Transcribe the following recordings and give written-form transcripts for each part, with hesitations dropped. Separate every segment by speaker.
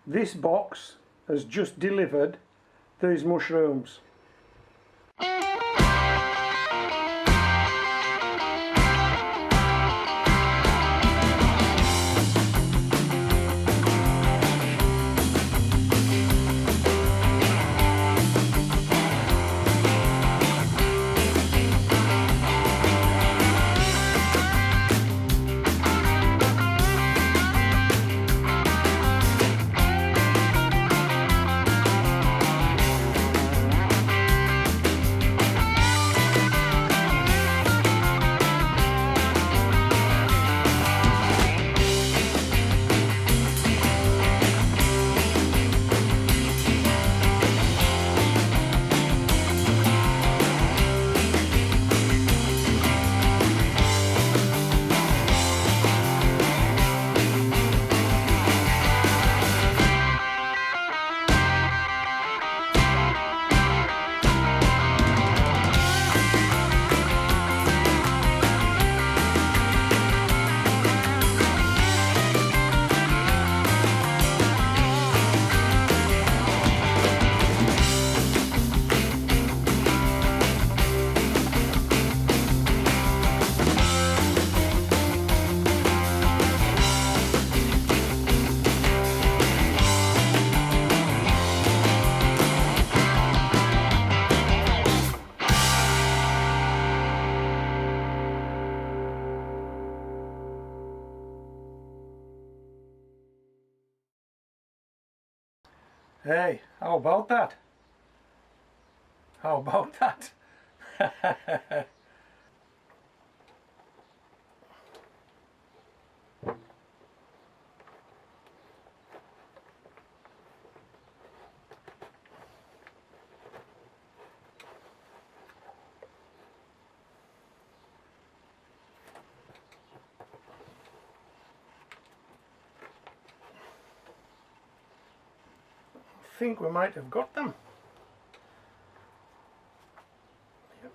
Speaker 1: This box has just delivered these mushrooms. Hey, how about that? How about that? I think we might have got them. Yep.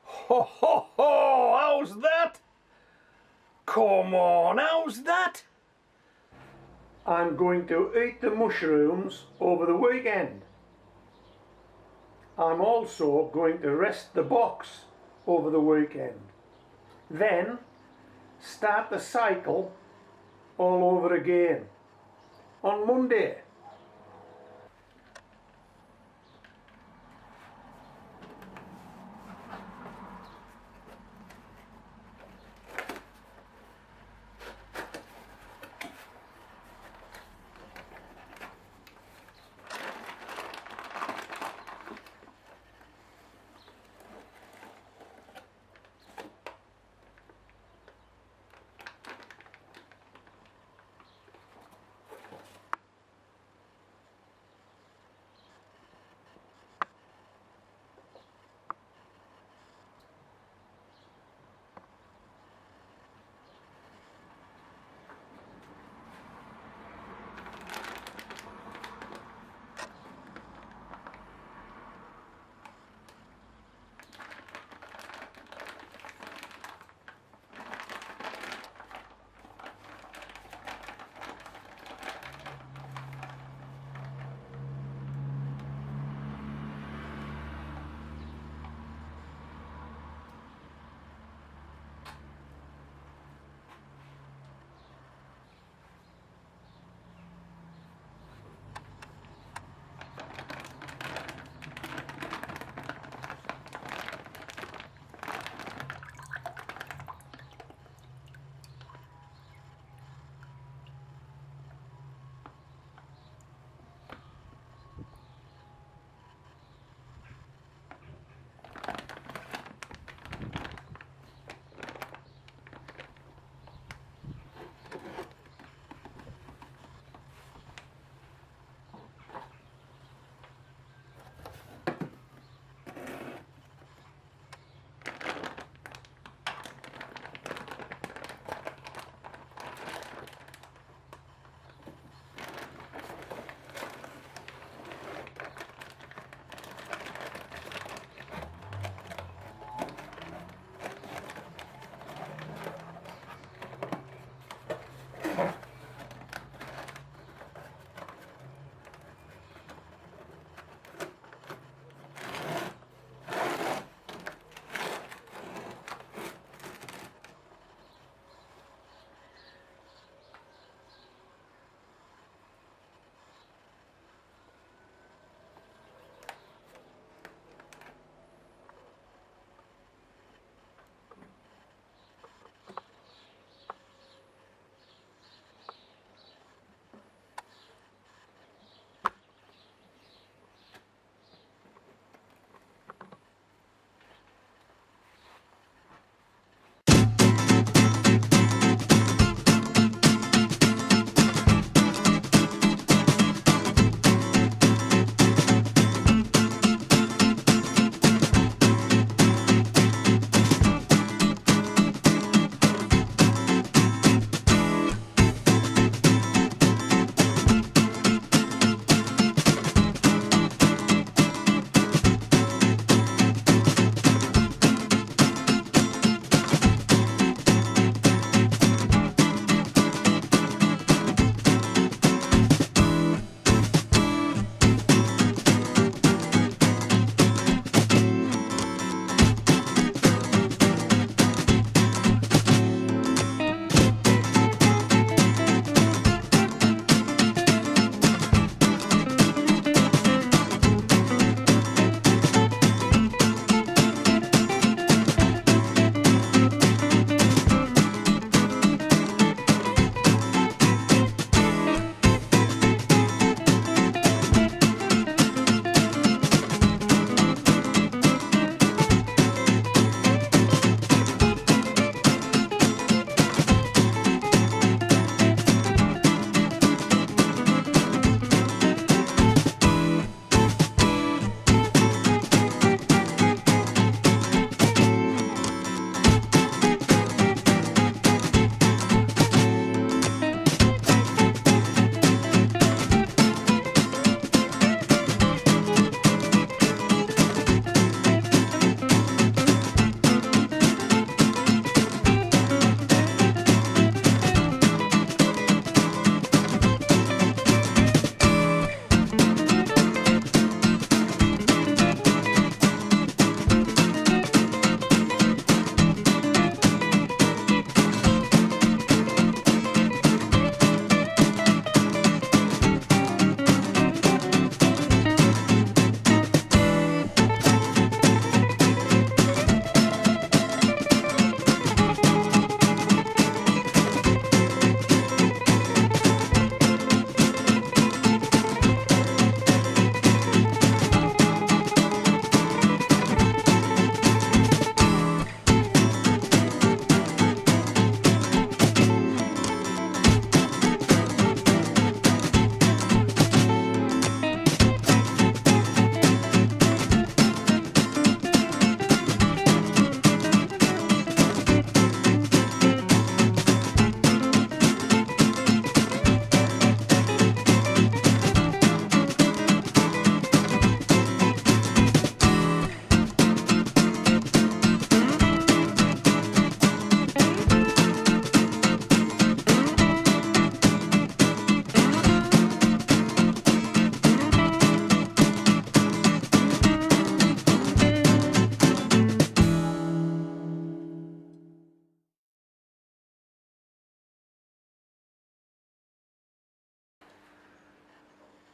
Speaker 1: Ho ho ho! How's that? Come on, how's that? I'm going to eat the mushrooms over the weekend. I'm also going to rest the box over the weekend. Then start the cycle all over again on Monday.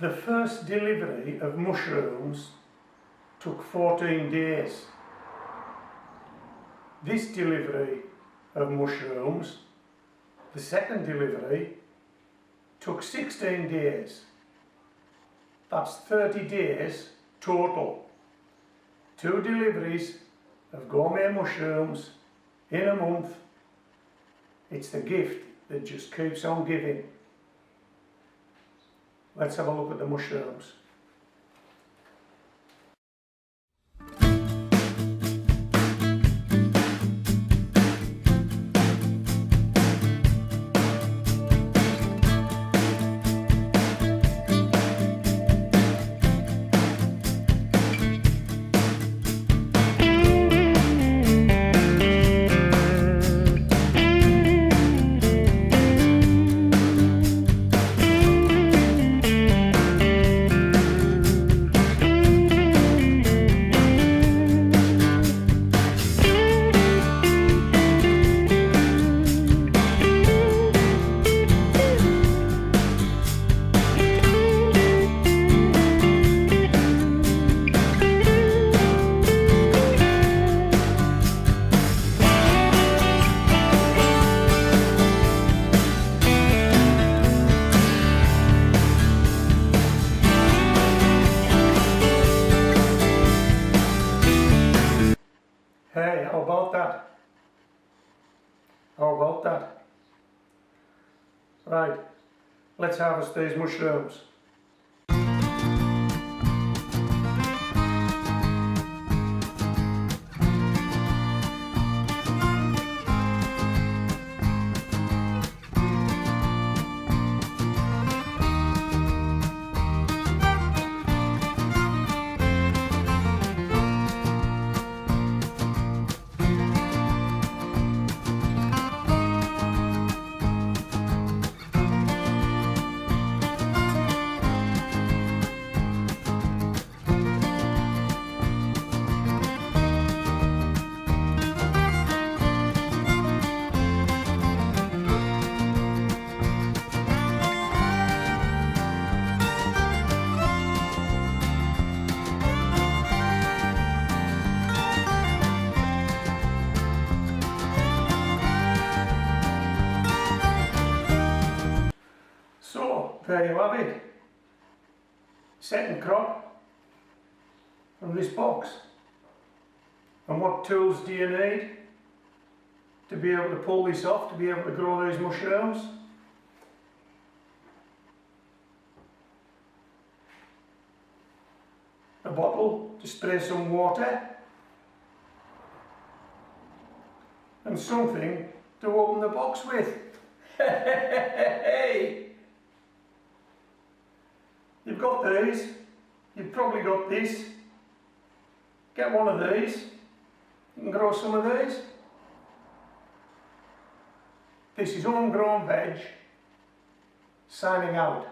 Speaker 1: The first delivery of mushrooms took 14 days. This delivery of mushrooms, the second delivery, took 16 days. That's 30 days total. 2 deliveries of gourmet mushrooms in a month. It's the gift that just keeps on giving. Let's have a look at the mushrooms. Hey, how about that? How about that? Right, let's harvest these mushrooms. There you have it. Second crop from this box. And what tools do you need to be able to pull this off, to be able to grow these mushrooms? A bottle to spray some water, and something to open the box with. Hey! You've got these, you've probably got this. Get one of these, you can grow some of these. This is Homegrown Veg, signing out.